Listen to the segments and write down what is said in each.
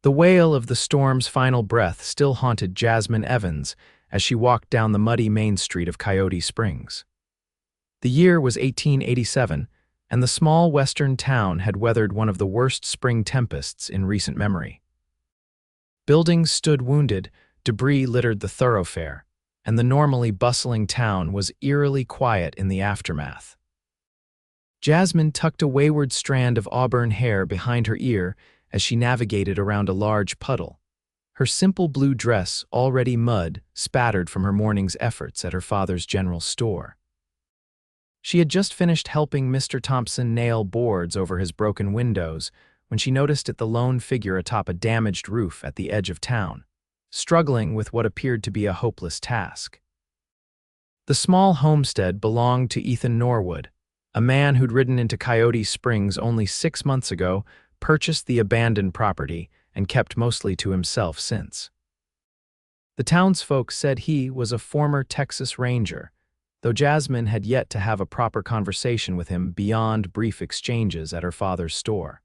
The wail of the storm's final breath still haunted Jasmine Evans as she walked down the muddy main street of Coyote Springs. The year was 1887, and the small western town had weathered one of the worst spring tempests in recent memory. Buildings stood wounded, debris littered the thoroughfare, and the normally bustling town was eerily quiet in the aftermath. Jasmine tucked a wayward strand of auburn hair behind her ear as she navigated around a large puddle. Her simple blue dress, already mud, spattered from her morning's efforts at her father's general store. She had just finished helping Mr. Thompson nail boards over his broken windows when she noticed the lone figure atop a damaged roof at the edge of town, struggling with what appeared to be a hopeless task. The small homestead belonged to Ethan Norwood, a man who'd ridden into Coyote Springs only 6 months ago, purchased the abandoned property, and kept mostly to himself since. The townsfolk said he was a former Texas Ranger, though Jasmine had yet to have a proper conversation with him beyond brief exchanges at her father's store.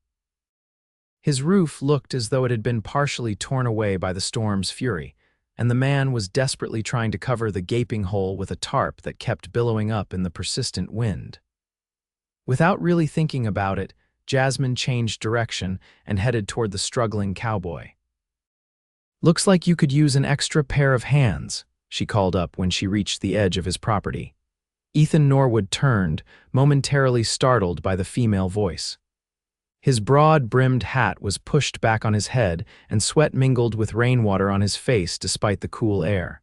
His roof looked as though it had been partially torn away by the storm's fury, and the man was desperately trying to cover the gaping hole with a tarp that kept billowing up in the persistent wind. Without really thinking about it, Jasmine changed direction and headed toward the struggling cowboy. "Looks like you could use an extra pair of hands," she called up when she reached the edge of his property. Ethan Norwood turned, momentarily startled by the female voice. His broad-brimmed hat was pushed back on his head, and sweat mingled with rainwater on his face despite the cool air.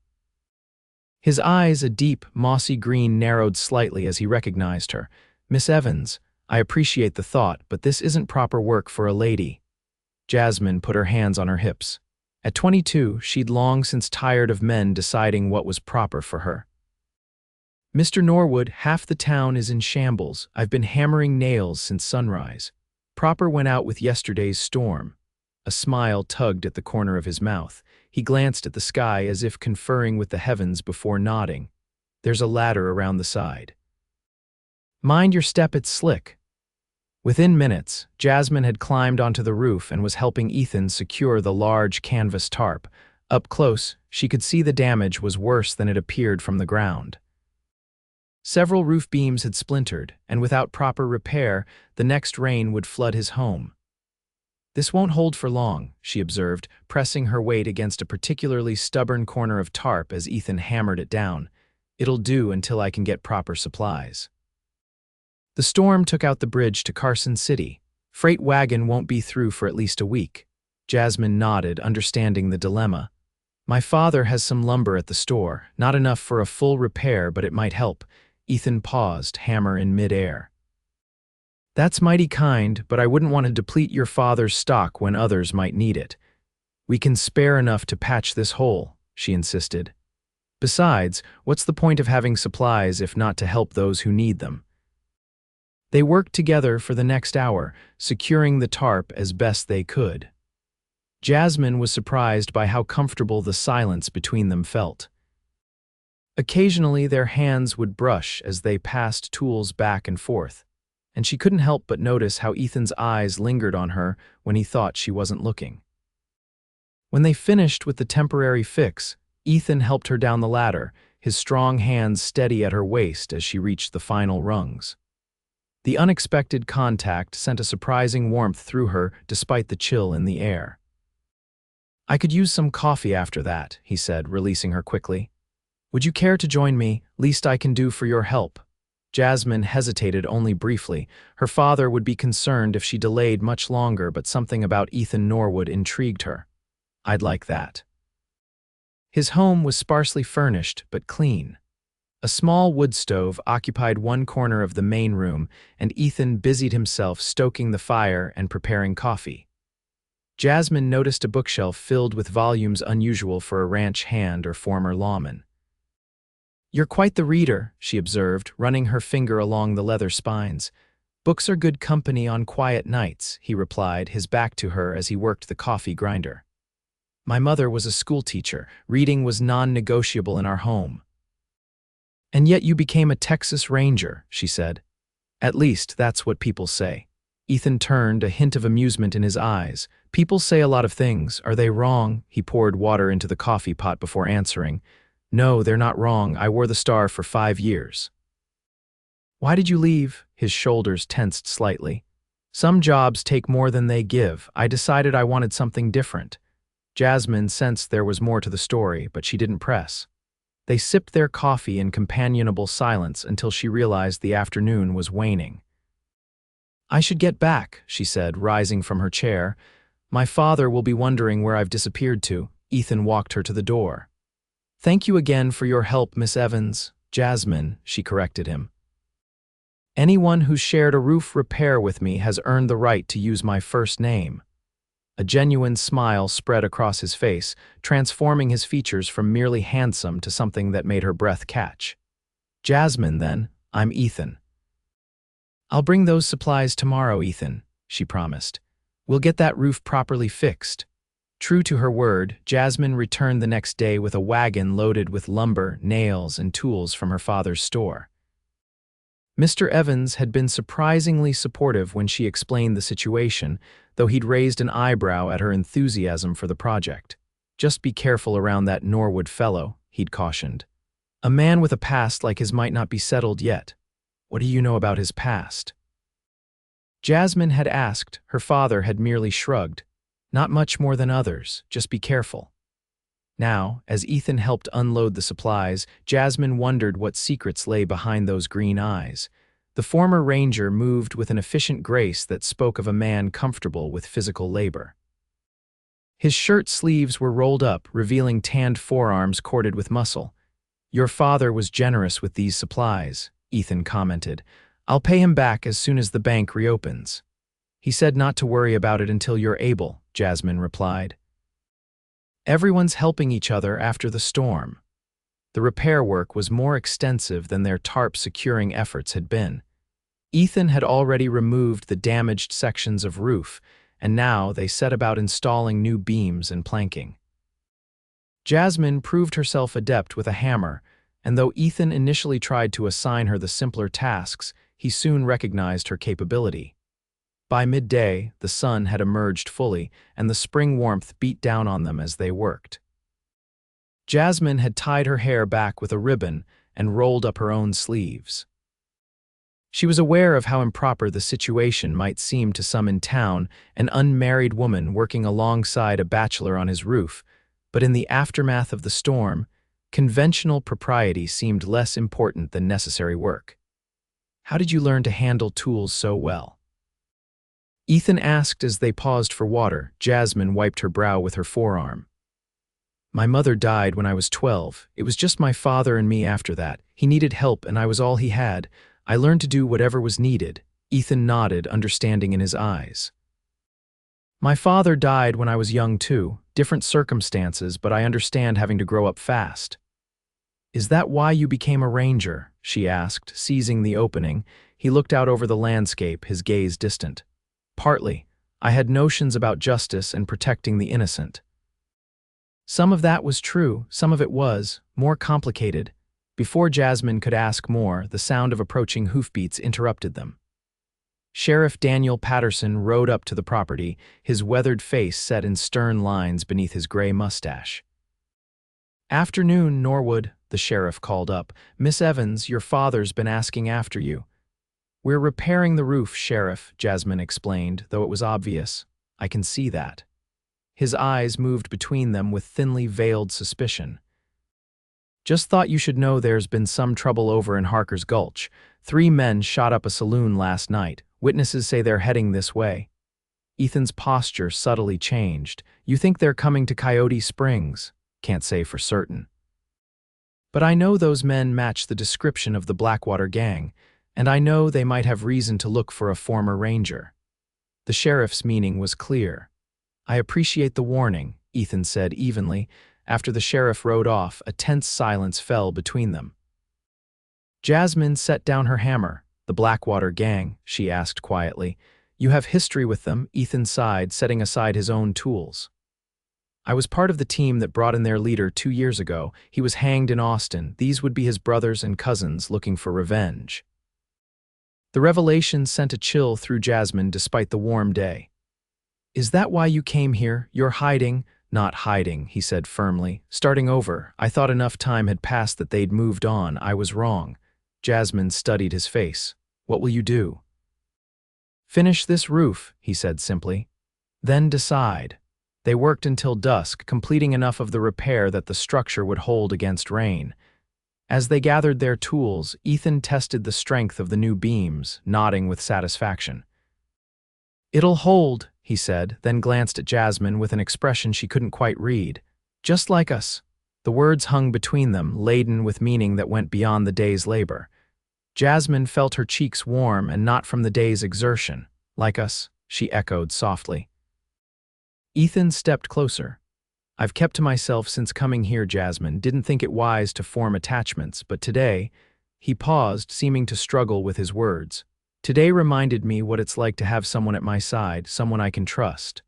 His eyes, a deep, mossy green, narrowed slightly as he recognized her. "Miss Evans, I appreciate the thought, but this isn't proper work for a lady." Jasmine put her hands on her hips. At 22, she'd long since tired of men deciding what was proper for her. "Mr. Norwood, half the town is in shambles. I've been hammering nails since sunrise. Proper went out with yesterday's storm." A smile tugged at the corner of his mouth. He glanced at the sky as if conferring with the heavens before nodding. "There's a ladder around the side. Mind your step, it's slick." Within minutes, Jasmine had climbed onto the roof and was helping Ethan secure the large canvas tarp. Up close, she could see the damage was worse than it appeared from the ground. Several roof beams had splintered, and without proper repair, the next rain would flood his home. "This won't hold for long," she observed, pressing her weight against a particularly stubborn corner of tarp as Ethan hammered it down. "It'll do until I can get proper supplies." The storm took out the bridge to Carson City. "Freight wagon won't be through for at least a week." Jasmine nodded, understanding the dilemma. "My father has some lumber at the store, not enough for a full repair, but it might help." Ethan paused, hammer in midair. "That's mighty kind, but I wouldn't want to deplete your father's stock when others might need it. We can spare enough to patch this hole," she insisted. "Besides, what's the point of having supplies if not to help those who need them?" They worked together for the next hour, securing the tarp as best they could. Jasmine was surprised by how comfortable the silence between them felt. Occasionally their hands would brush as they passed tools back and forth, and she couldn't help but notice how Ethan's eyes lingered on her when he thought she wasn't looking. When they finished with the temporary fix, Ethan helped her down the ladder, his strong hands steady at her waist as she reached the final rungs. The unexpected contact sent a surprising warmth through her despite the chill in the air. "I could use some coffee after that," he said, releasing her quickly. "Would you care to join me? Least I can do for your help." Jasmine hesitated only briefly. Her father would be concerned if she delayed much longer, but something about Ethan Norwood intrigued her. "I'd like that." His home was sparsely furnished, but clean. A small wood stove occupied one corner of the main room, and Ethan busied himself stoking the fire and preparing coffee. Jasmine noticed a bookshelf filled with volumes unusual for a ranch hand or former lawman. "You're quite the reader," she observed, running her finger along the leather spines. "Books are good company on quiet nights," he replied, his back to her as he worked the coffee grinder. "My mother was a schoolteacher. Reading was non-negotiable in our home." "And yet you became a Texas Ranger," she said. "At least, that's what people say." Ethan turned, a hint of amusement in his eyes. People say a lot of things. Are they wrong? He poured water into the coffee pot before answering. No, they're not wrong. I wore the star for 5 years. Why did you leave? His shoulders tensed slightly. Some jobs take more than they give. I decided I wanted something different. Jasmine sensed there was more to the story, but she didn't press. They sipped their coffee in companionable silence until she realized the afternoon was waning. I should get back, she said, rising from her chair. My father will be wondering where I've disappeared to. Ethan walked her to the door. Thank you again for your help, Miss Evans. Jasmine, she corrected him. Anyone who's shared a roof repair with me has earned the right to use my first name. A genuine smile spread across his face, transforming his features from merely handsome to something that made her breath catch. Jasmine, then. I'm Ethan. I'll bring those supplies tomorrow, Ethan, she promised. We'll get that roof properly fixed. True to her word, Jasmine returned the next day with a wagon loaded with lumber, nails, and tools from her father's store. Mr. Evans had been surprisingly supportive when she explained the situation, though he'd raised an eyebrow at her enthusiasm for the project. Just be careful around that Norwood fellow, he'd cautioned. A man with a past like his might not be settled yet. What do you know about his past? Jasmine had asked, her father had merely shrugged. Not much more than others, just be careful. Now, as Ethan helped unload the supplies, Jasmine wondered what secrets lay behind those green eyes. The former ranger moved with an efficient grace that spoke of a man comfortable with physical labor. His shirt sleeves were rolled up, revealing tanned forearms corded with muscle. Your father was generous with these supplies, Ethan commented. I'll pay him back as soon as the bank reopens. He said not to worry about it until you're able, Jasmine replied. Everyone's helping each other after the storm. The repair work was more extensive than their tarp securing efforts had been. Ethan had already removed the damaged sections of roof, and now they set about installing new beams and planking. Jasmine proved herself adept with a hammer, and though Ethan initially tried to assign her the simpler tasks, he soon recognized her capability. By midday, the sun had emerged fully, and the spring warmth beat down on them as they worked. Jasmine had tied her hair back with a ribbon and rolled up her own sleeves. She was aware of how improper the situation might seem to some in town, an unmarried woman working alongside a bachelor on his roof, but in the aftermath of the storm, conventional propriety seemed less important than necessary work. How did you learn to handle tools so well? Ethan asked as they paused for water. Jasmine wiped her brow with her forearm. My mother died when I was 12. It was just my father and me after that. He needed help and I was all he had. I learned to do whatever was needed. Ethan nodded, understanding in his eyes. My father died when I was young too. Different circumstances, but I understand having to grow up fast. Is that why you became a ranger? She asked, seizing the opening. He looked out over the landscape, his gaze distant. Partly. I had notions about justice and protecting the innocent. Some of that was true, some of it was, more complicated. Before Jasmine could ask more, the sound of approaching hoofbeats interrupted them. Sheriff Daniel Patterson rode up to the property, his weathered face set in stern lines beneath his gray mustache. Afternoon, Norwood, the sheriff called up. Miss Evans, your father's been asking after you. We're repairing the roof, Sheriff, Jasmine explained, though it was obvious. I can see that. His eyes moved between them with thinly veiled suspicion. Just thought you should know there's been some trouble over in Harker's Gulch. 3 men shot up a saloon last night. Witnesses say they're heading this way. Ethan's posture subtly changed. You think they're coming to Coyote Springs? Can't say for certain. But I know those men match the description of the Blackwater Gang, and I know they might have reason to look for a former ranger. The sheriff's meaning was clear. I appreciate the warning, Ethan said evenly. After the sheriff rode off, a tense silence fell between them. Jasmine set down her hammer. The Blackwater Gang, she asked quietly. You have history with them, Ethan sighed, setting aside his own tools. I was part of the team that brought in their leader 2 years ago. He was hanged in Austin. These would be his brothers and cousins looking for revenge. The revelation sent a chill through Jasmine despite the warm day. "Is that why you came here? You're hiding?" "Not hiding," he said firmly. "Starting over. I thought enough time had passed that they'd moved on. I was wrong." Jasmine studied his face. "What will you do?" "Finish this roof," he said simply. "Then decide." They worked until dusk, completing enough of the repair that the structure would hold against rain. As they gathered their tools, Ethan tested the strength of the new beams, nodding with satisfaction. "It'll hold," he said, then glanced at Jasmine with an expression she couldn't quite read. "Just like us." The words hung between them, laden with meaning that went beyond the day's labor. Jasmine felt her cheeks warm and not from the day's exertion. "Like us," she echoed softly. Ethan stepped closer. "I've kept to myself since coming here, Jasmine. Didn't think it wise to form attachments, but today—" He paused, seeming to struggle with his words. "Today reminded me what it's like to have someone at my side, someone I can trust."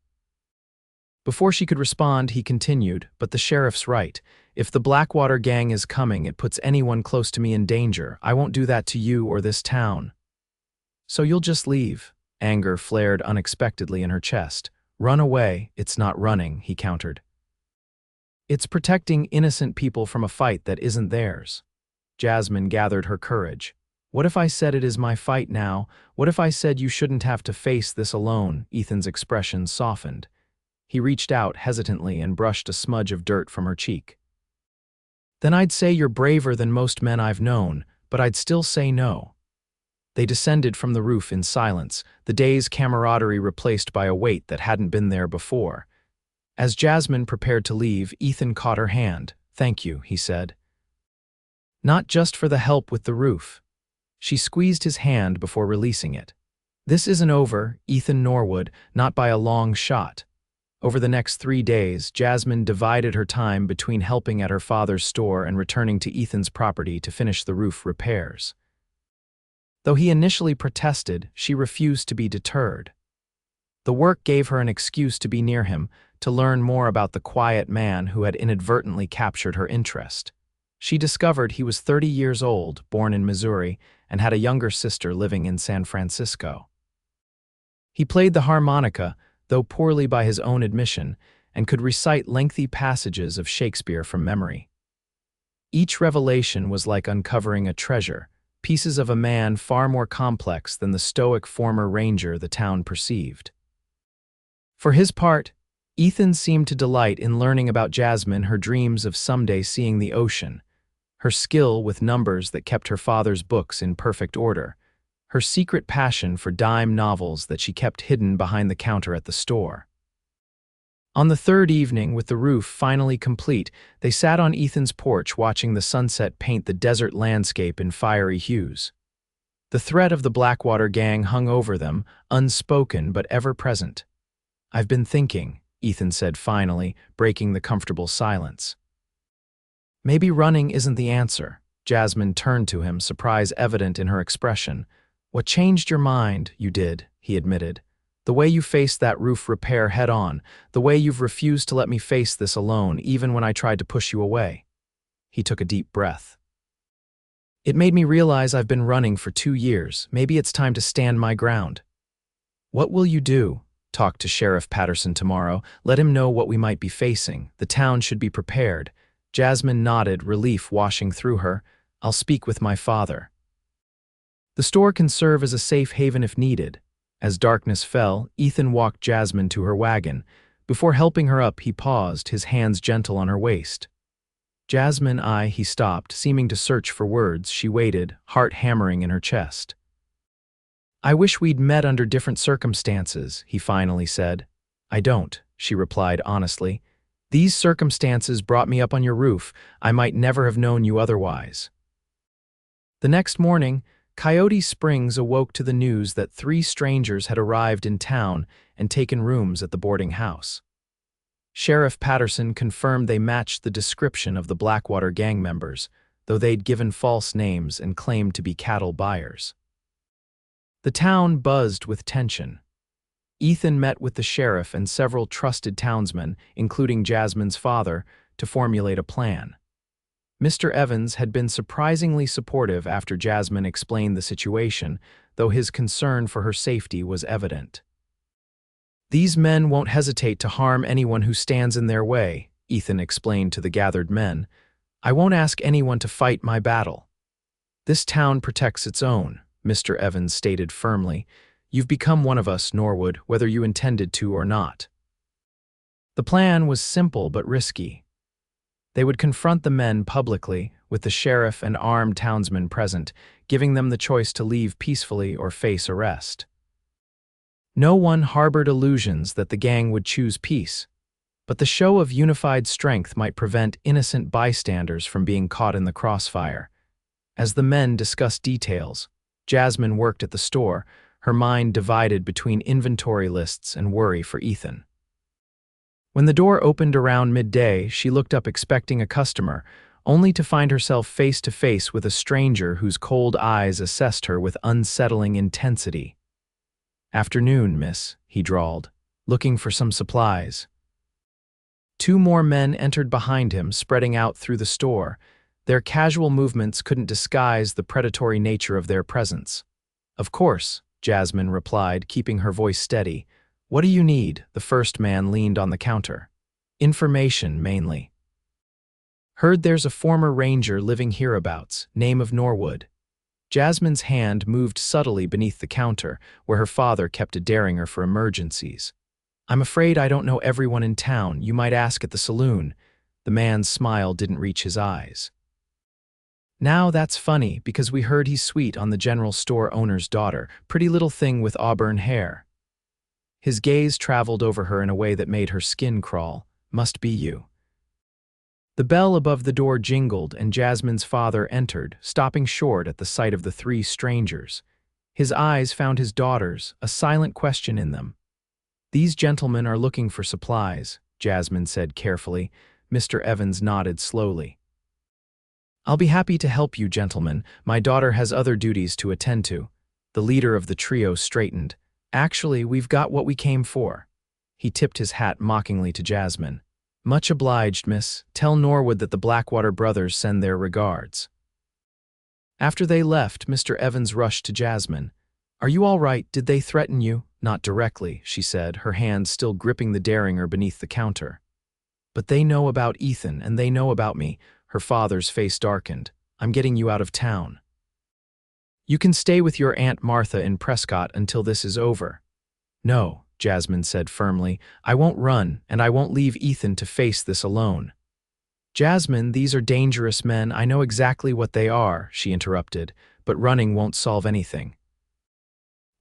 Before she could respond, he continued, "But the sheriff's right. If the Blackwater Gang is coming, it puts anyone close to me in danger. I won't do that to you or this town." "So you'll just leave?" Anger flared unexpectedly in her chest. "Run away." "It's not running," he countered. "It's protecting innocent people from a fight that isn't theirs." Jasmine gathered her courage. "What if I said it is my fight now? What if I said you shouldn't have to face this alone?" Ethan's expression softened. He reached out hesitantly and brushed a smudge of dirt from her cheek. "Then I'd say you're braver than most men I've known, but I'd still say no." They descended from the roof in silence, the day's camaraderie replaced by a weight that hadn't been there before. As Jasmine prepared to leave, Ethan caught her hand. "Thank you," he said. "Not just for the help with the roof." She squeezed his hand before releasing it. "This isn't over, Ethan Norwood, not by a long shot." Over the next 3 days, Jasmine divided her time between helping at her father's store and returning to Ethan's property to finish the roof repairs. Though he initially protested, she refused to be deterred. The work gave her an excuse to be near him, to learn more about the quiet man who had inadvertently captured her interest. She discovered he was 30 years old, born in Missouri, and had a younger sister living in San Francisco. He played the harmonica, though poorly by his own admission, and could recite lengthy passages of Shakespeare from memory. Each revelation was like uncovering a treasure, pieces of a man far more complex than the stoic former ranger the town perceived. For his part, Ethan seemed to delight in learning about Jasmine, her dreams of someday seeing the ocean, her skill with numbers that kept her father's books in perfect order, her secret passion for dime novels that she kept hidden behind the counter at the store. On the 3rd evening, with the roof finally complete, they sat on Ethan's porch watching the sunset paint the desert landscape in fiery hues. The threat of the Blackwater Gang hung over them, unspoken but ever present. "I've been thinking," Ethan said finally, breaking the comfortable silence. "Maybe running isn't the answer." Jasmine turned to him, surprise evident in her expression. "What changed your mind? You did," he admitted. "The way you faced that roof repair head-on, the way you've refused to let me face this alone, even when I tried to push you away." He took a deep breath. "It made me realize I've been running for 2 years. Maybe it's time to stand my ground." "What will you do?" "Talk to Sheriff Patterson tomorrow. Let him know what we might be facing. The town should be prepared." Jasmine nodded, relief washing through her. "I'll speak with my father." The store can serve as a safe haven if needed. As darkness fell, Ethan walked Jasmine to her wagon. Before helping her up, he paused, his hands gentle on her waist. "Jasmine, he stopped, seeming to search for words. She waited, heart hammering in her chest. "I wish we'd met under different circumstances," he finally said. "I don't," she replied honestly. "These circumstances brought me up on your roof. I might never have known you otherwise." The next morning, Coyote Springs awoke to the news that 3 strangers had arrived in town and taken rooms at the boarding house. Sheriff Patterson confirmed they matched the description of the Blackwater Gang members, though they'd given false names and claimed to be cattle buyers. The town buzzed with tension. Ethan met with the sheriff and several trusted townsmen, including Jasmine's father, to formulate a plan. Mr. Evans had been surprisingly supportive after Jasmine explained the situation, though his concern for her safety was evident. "These men won't hesitate to harm anyone who stands in their way," Ethan explained to the gathered men. "I won't ask anyone to fight my battle." "This town protects its own," Mr. Evans stated firmly. "You've become one of us, Norwood, whether you intended to or not." The plan was simple but risky. They would confront the men publicly, with the sheriff and armed townsmen present, giving them the choice to leave peacefully or face arrest. No one harbored illusions that the gang would choose peace, but the show of unified strength might prevent innocent bystanders from being caught in the crossfire. As the men discussed details, Jasmine worked at the store, her mind divided between inventory lists and worry for Ethan. When the door opened around midday, she looked up expecting a customer, only to find herself face to face with a stranger whose cold eyes assessed her with unsettling intensity. "Afternoon, miss," he drawled, "looking for some supplies." Two more men entered behind him, spreading out through the store. Their casual movements couldn't disguise the predatory nature of their presence. "Of course," Jasmine replied, keeping her voice steady. "What do you need?" The first man leaned on the counter. "Information, mainly. Heard there's a former ranger living hereabouts, name of Norwood." Jasmine's hand moved subtly beneath the counter, where her father kept a derringer for emergencies. "I'm afraid I don't know everyone in town. You might ask at the saloon." The man's smile didn't reach his eyes. "Now that's funny, because we heard he's sweet on the general store owner's daughter, pretty little thing with auburn hair." His gaze traveled over her in a way that made her skin crawl. "Must be you." The bell above the door jingled, and Jasmine's father entered, stopping short at the sight of the three strangers. His eyes found his daughter's, a silent question in them. "These gentlemen are looking for supplies," Jasmine said carefully. Mr. Evans nodded slowly. "I'll be happy to help you, gentlemen. My daughter has other duties to attend to." The leader of the trio straightened. "Actually, we've got what we came for." He tipped his hat mockingly to Jasmine. "Much obliged, miss. Tell Norwood that the Blackwater brothers send their regards." After they left, Mr. Evans rushed to Jasmine. "Are you all right? Did they threaten you?" "Not directly," she said, her hand still gripping the derringer beneath the counter. "But they know about Ethan, and they know about me." Her father's face darkened. "I'm getting you out of town. You can stay with your Aunt Martha in Prescott until this is over." "No," Jasmine said firmly. "I won't run, and I won't leave Ethan to face this alone." "Jasmine, these are dangerous men. I know exactly what they are," she interrupted, "but running won't solve anything.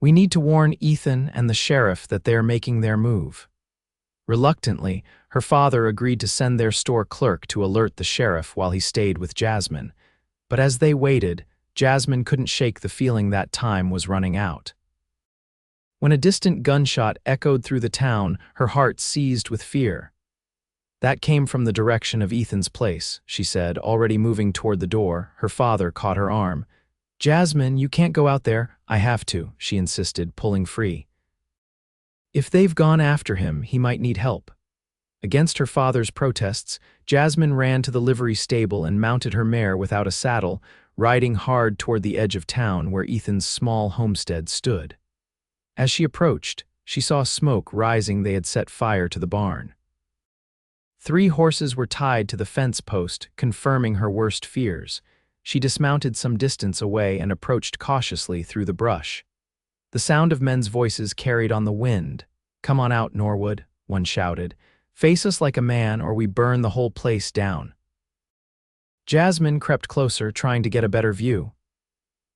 We need to warn Ethan and the sheriff that they are making their move." Reluctantly, her father agreed to send their store clerk to alert the sheriff while he stayed with Jasmine. But as they waited, Jasmine couldn't shake the feeling that time was running out. When a distant gunshot echoed through the town, her heart seized with fear. "That came from the direction of Ethan's place," she said, already moving toward the door. Her father caught her arm. "Jasmine, you can't go out there." "I have to," she insisted, pulling free. "If they've gone after him, he might need help." Against her father's protests, Jasmine ran to the livery stable and mounted her mare without a saddle, riding hard toward the edge of town where Ethan's small homestead stood. As she approached, she saw smoke rising. They had set fire to the barn. 3 horses were tied to the fence post, confirming her worst fears. She dismounted some distance away and approached cautiously through the brush. The sound of men's voices carried on the wind. "Come on out, Norwood," one shouted. "Face us like a man, or we burn the whole place down." Jasmine crept closer, trying to get a better view.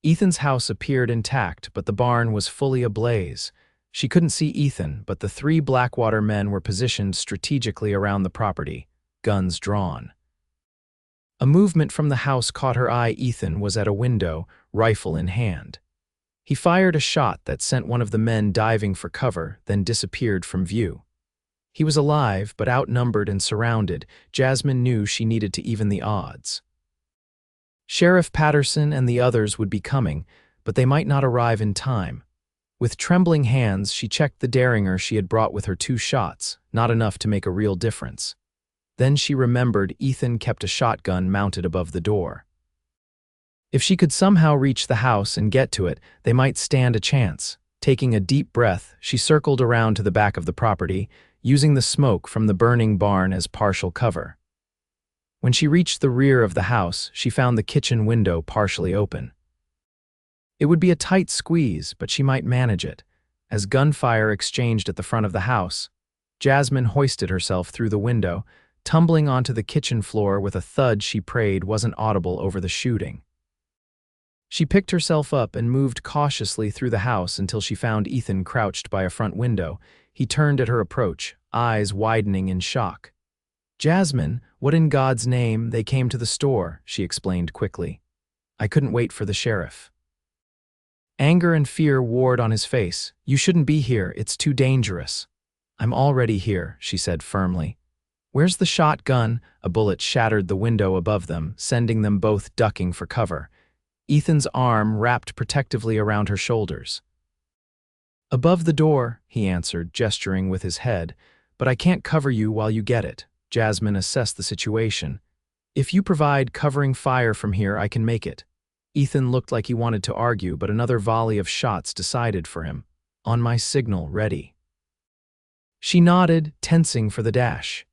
Ethan's house appeared intact, but the barn was fully ablaze. She couldn't see Ethan, but the 3 Blackwater men were positioned strategically around the property, guns drawn. A movement from the house caught her eye. Ethan was at a window, rifle in hand. He fired a shot that sent one of the men diving for cover, then disappeared from view. He was alive, but outnumbered and surrounded. Jasmine knew she needed to even the odds. Sheriff Patterson and the others would be coming, but they might not arrive in time. With trembling hands, she checked the derringer she had brought with her 2 shots, not enough to make a real difference. Then she remembered Ethan kept a shotgun mounted above the door. If she could somehow reach the house and get to it, they might stand a chance. Taking a deep breath, she circled around to the back of the property, using the smoke from the burning barn as partial cover. When she reached the rear of the house, she found the kitchen window partially open. It would be a tight squeeze, but she might manage it. As gunfire exchanged at the front of the house, Jasmine hoisted herself through the window, tumbling onto the kitchen floor with a thud she prayed wasn't audible over the shooting. She picked herself up and moved cautiously through the house until she found Ethan crouched by a front window. He turned at her approach, eyes widening in shock. "Jasmine, what in God's name?" "They came to the store," she explained quickly. "I couldn't wait for the sheriff." Anger and fear warred on his face. "You shouldn't be here, it's too dangerous." "I'm already here," she said firmly. "Where's the shotgun?" A bullet shattered the window above them, sending them both ducking for cover. Ethan's arm wrapped protectively around her shoulders. "Above the door," he answered, gesturing with his head, "but I can't cover you while you get it." Jasmine assessed the situation. "If you provide covering fire from here, I can make it." Ethan looked like he wanted to argue, but another volley of shots decided for him. "On my signal, ready." She nodded, tensing for the dash.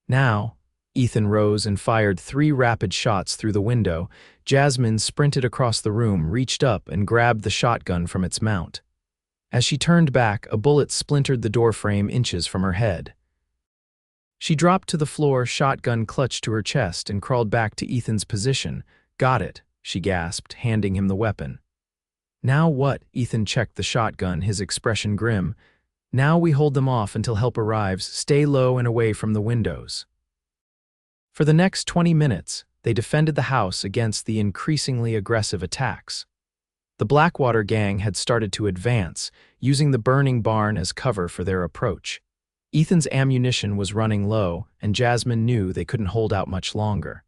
"Now." Ethan rose and fired 3 rapid shots through the window. Jasmine sprinted across the room, reached up, and grabbed the shotgun from its mount. As she turned back, a bullet splintered the doorframe inches from her head. She dropped to the floor, shotgun clutched to her chest, and crawled back to Ethan's position. "Got it," she gasped, handing him the weapon. "Now what?" Ethan checked the shotgun, his expression grim. "Now we hold them off until help arrives. Stay low and away from the windows." For the next 20 minutes, they defended the house against the increasingly aggressive attacks. The Blackwater Gang had started to advance, using the burning barn as cover for their approach. Ethan's ammunition was running low, and Jasmine knew they couldn't hold out much longer.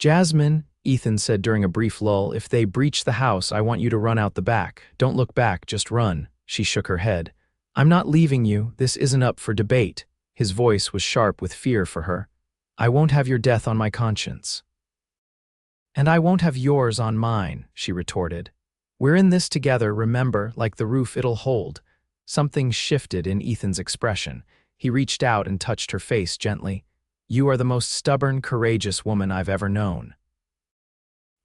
"Jasmine," Ethan said during a brief lull, "if they breach the house, I want you to run out the back. Don't look back, just run." She shook her head. "I'm not leaving you. This isn't up for debate." His voice was sharp with fear for her. "I won't have your death on my conscience." "And I won't have yours on mine," she retorted. "We're in this together, remember, like the roof it'll hold." Something shifted in Ethan's expression. He reached out and touched her face gently. "You are the most stubborn, courageous woman I've ever known."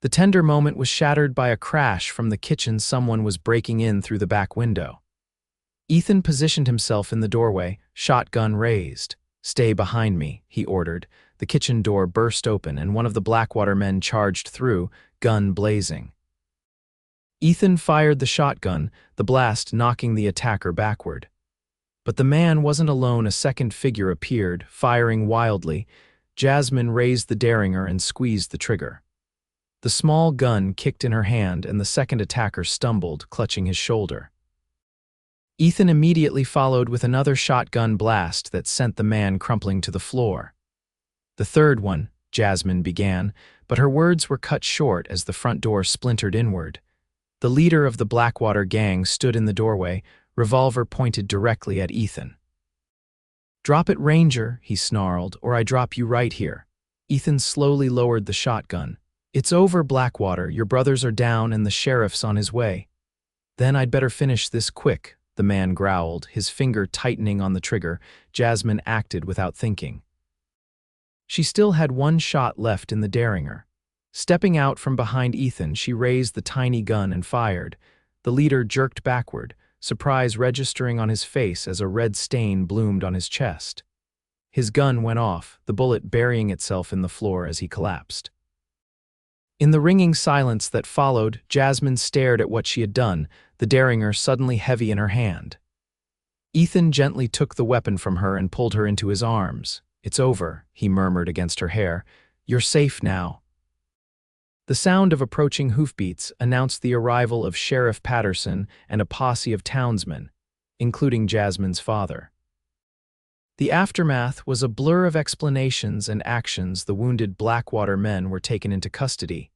The tender moment was shattered by a crash from the kitchen. Someone was breaking in through the back window. Ethan positioned himself in the doorway, shotgun raised. "Stay behind me," he ordered. The kitchen door burst open, and one of the Blackwater men charged through, gun blazing. Ethan fired the shotgun, the blast knocking the attacker backward. But the man wasn't alone. A second figure appeared, firing wildly. Jasmine raised the derringer and squeezed the trigger. The small gun kicked in her hand, and the second attacker stumbled, clutching his shoulder. Ethan immediately followed with another shotgun blast that sent the man crumpling to the floor. "The third one," Jasmine began, but her words were cut short as the front door splintered inward. The leader of the Blackwater Gang stood in the doorway, revolver pointed directly at Ethan. "Drop it, Ranger," he snarled, "or I drop you right here." Ethan slowly lowered the shotgun. "It's over, Blackwater. Your brothers are down and the sheriff's on his way." "Then I'd better finish this quick," the man growled, his finger tightening on the trigger. Jasmine acted without thinking. She still had 1 shot left in the derringer. Stepping out from behind Ethan, she raised the tiny gun and fired. The leader jerked backward, surprise registering on his face as a red stain bloomed on his chest. His gun went off, the bullet burying itself in the floor as he collapsed. In the ringing silence that followed, Jasmine stared at what she had done, the derringer suddenly heavy in her hand. Ethan gently took the weapon from her and pulled her into his arms. "It's over," he murmured against her hair. "You're safe now." The sound of approaching hoofbeats announced the arrival of Sheriff Patterson and a posse of townsmen, including Jasmine's father. The aftermath was a blur of explanations and actions. The wounded Blackwater men were taken into custody,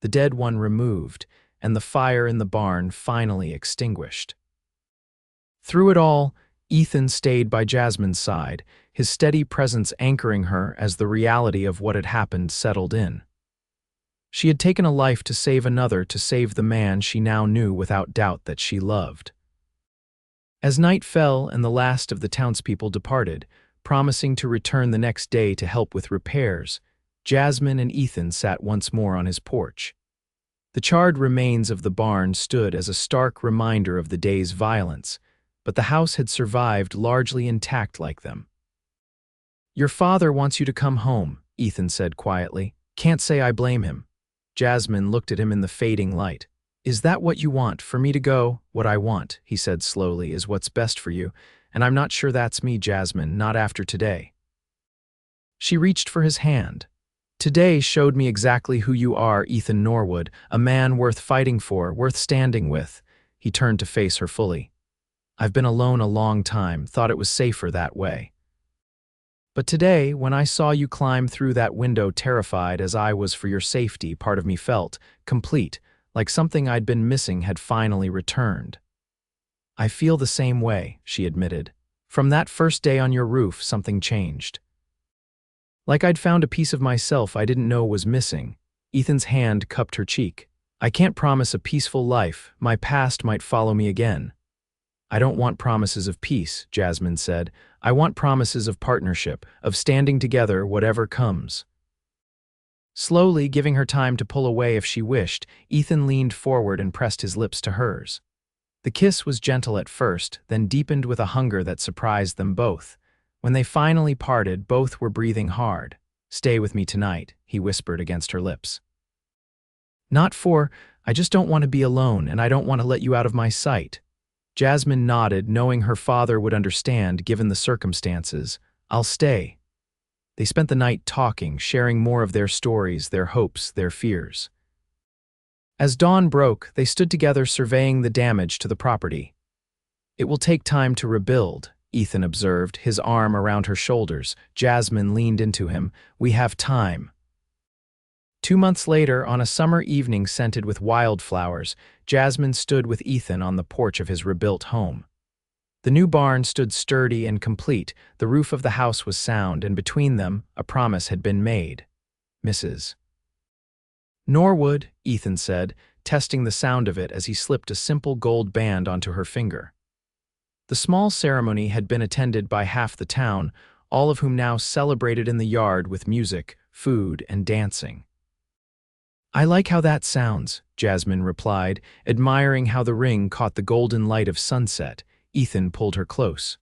the dead one removed, and the fire in the barn finally extinguished. Through it all, Ethan stayed by Jasmine's side, his steady presence anchoring her as the reality of what had happened settled in. She had taken a life to save another, to save the man she now knew without doubt that she loved. As night fell and the last of the townspeople departed, promising to return the next day to help with repairs, Jasmine and Ethan sat once more on his porch. The charred remains of the barn stood as a stark reminder of the day's violence, but the house had survived largely intact like them. "Your father wants you to come home," Ethan said quietly. "Can't say I blame him." Jasmine looked at him in the fading light. "Is that what you want, for me to go?" "What I want," he said slowly, "is what's best for you, and I'm not sure that's me, Jasmine, not after today." She reached for his hand. "Today showed me exactly who you are, Ethan Norwood, a man worth fighting for, worth standing with." He turned to face her fully. "I've been alone a long time, thought it was safer that way. But today, when I saw you climb through that window terrified as I was for your safety, part of me felt complete, like something I'd been missing had finally returned." "I feel the same way," she admitted. "From that first day on your roof, something changed. Like I'd found a piece of myself I didn't know was missing." Ethan's hand cupped her cheek. "I can't promise a peaceful life. My past might follow me again." "I don't want promises of peace," Jasmine said. "I want promises of partnership, of standing together whatever comes." Slowly, giving her time to pull away if she wished, Ethan leaned forward and pressed his lips to hers. The kiss was gentle at first, then deepened with a hunger that surprised them both. When they finally parted, both were breathing hard. "Stay with me tonight," he whispered against her lips. I just don't want to be alone, and I don't want to let you out of my sight." Jasmine nodded, knowing her father would understand given the circumstances. "I'll stay." They spent the night talking, sharing more of their stories, their hopes, their fears. As dawn broke, they stood together surveying the damage to the property. "It will take time to rebuild," Ethan observed, his arm around her shoulders. Jasmine leaned into him. "We have time." 2 months later, on a summer evening scented with wildflowers, Jasmine stood with Ethan on the porch of his rebuilt home. The new barn stood sturdy and complete, the roof of the house was sound, and between them, a promise had been made. "Mrs. Norwood," Ethan said, testing the sound of it as he slipped a simple gold band onto her finger. The small ceremony had been attended by half the town, all of whom now celebrated in the yard with music, food, and dancing. "I like how that sounds," Jasmine replied, admiring how the ring caught the golden light of sunset. Ethan pulled her close.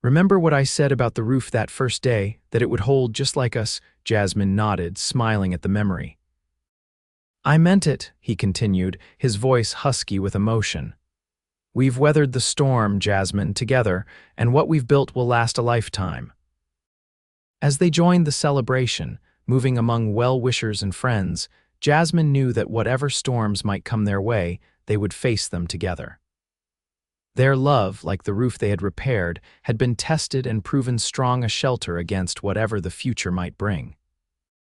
"Remember what I said about the roof that first day, that it would hold just like us?" Jasmine nodded, smiling at the memory. "I meant it," he continued, his voice husky with emotion. "We've weathered the storm, Jasmine, together, and what we've built will last a lifetime." As they joined the celebration, moving among well-wishers and friends, Jasmine knew that whatever storms might come their way, they would face them together. Their love, like the roof they had repaired, had been tested and proven strong a shelter against whatever the future might bring.